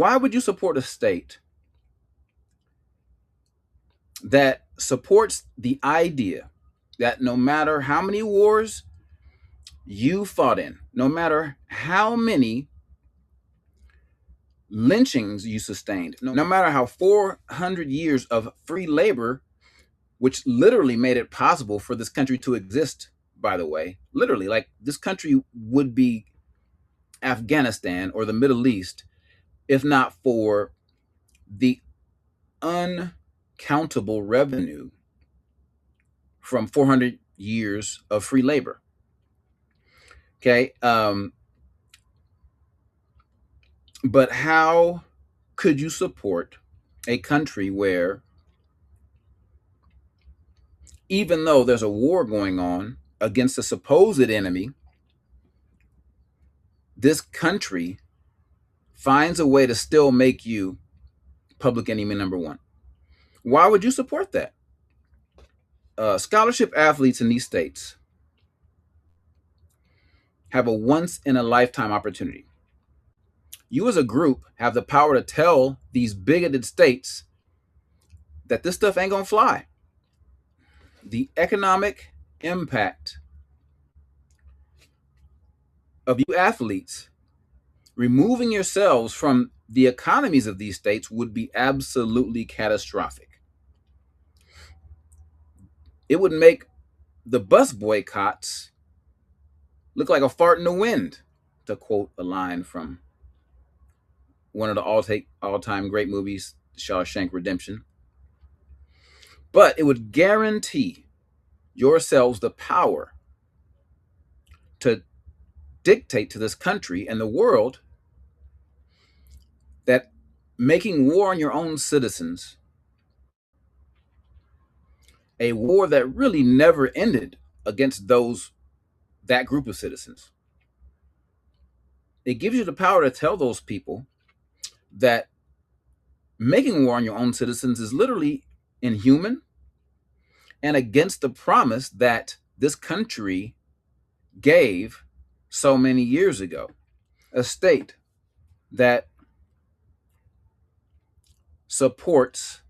Why would you support a state that supports the idea that no matter how many wars you fought in, no matter how many lynchings you sustained, no matter how 400 years of free labor, which literally made it possible for this country to exist, by the way, literally, like this country would be Afghanistan or the Middle East if not for the uncountable revenue from 400 years of free labor. Okay. But how could you support a country where, even though there's a war going on against a supposed enemy, this country finds a way to still make you public enemy number one? Why would you support that? Scholarship athletes in these states have a once in a lifetime opportunity. You as a group have the power to tell these bigoted states that this stuff ain't gonna fly. The economic impact of you athletes removing yourselves from the economies of these states would be absolutely catastrophic. It would make the bus boycotts look like a fart in the wind, to quote a line from one of the all-time great movies, Shawshank Redemption. But it would guarantee yourselves the power to dictate to this country and the world that making war on your own citizens, a war that really never ended against that group of citizens, it gives you the power to tell those people that making war on your own citizens is literally inhuman and against the promise that this country gave so many years ago. A state that supports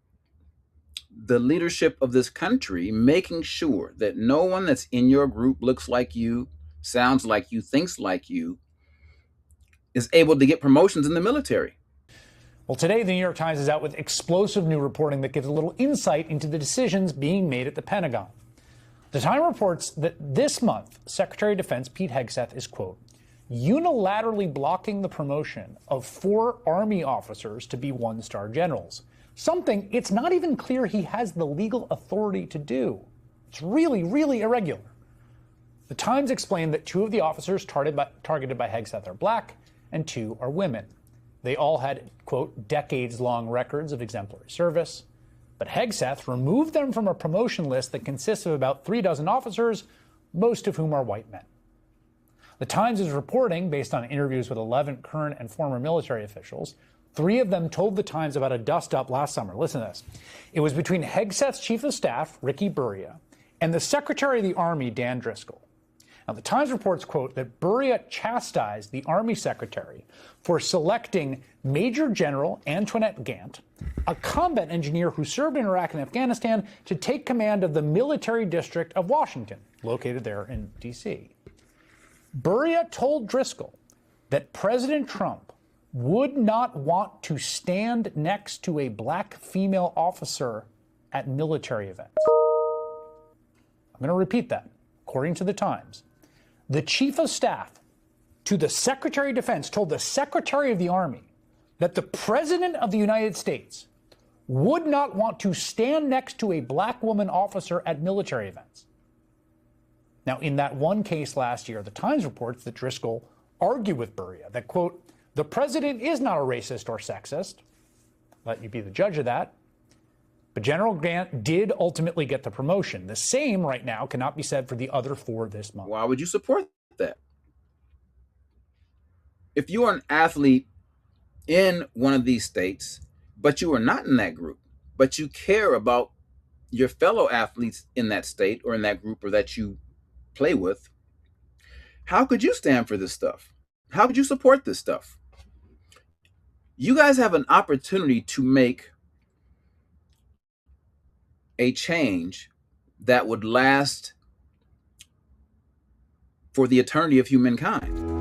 the leadership of this country, making sure that no one that's in your group looks like you, sounds like you, thinks like you, is able to get promotions in the military. Well, today, the New York Times is out with explosive new reporting that gives a little insight into the decisions being made at the Pentagon. The Times reports that this month, Secretary of Defense Pete Hegseth is, quote, unilaterally blocking the promotion of 4 Army officers to be one-star generals, something it's not even clear he has the legal authority to do. It's really, really irregular. The Times explained that 2 of the officers targeted by Hegseth are black and 2 are women. They all had, quote, decades-long records of exemplary service, but Hegseth removed them from a promotion list that consists of about 36 officers, most of whom are white men. The Times is reporting, based on interviews with 11 current and former military officials, 3 of them told the Times about a dust-up last summer. Listen to this. It was between Hegseth's chief of staff, Ricky Burria, and the Secretary of the Army, Dan Driscoll. Now, the Times reports, quote, that Burria chastised the Army Secretary for selecting Major General Antoinette Gant, a combat engineer who served in Iraq and Afghanistan, to take command of the Military District of Washington, located there in D.C. Burria told Driscoll that President Trump would not want to stand next to a black female officer at military events. I'm going to repeat that. According to the Times, the Chief of Staff to the Secretary of Defense told the Secretary of the Army that the President of the United States would not want to stand next to a black woman officer at military events. Now, in that one case last year, the Times reports that Driscoll argued with Burria that, quote, the president is not a racist or sexist. Let you be the judge of that. But General Grant did ultimately get the promotion. The same right now cannot be said for the other 4 this month. Why would you support that? If you are an athlete in one of these states, but you are not in that group, but you care about your fellow athletes in that state or in that group or that you play with, how could you stand for this stuff? How could you support this stuff? You guys have an opportunity to make a change that would last for the eternity of humankind.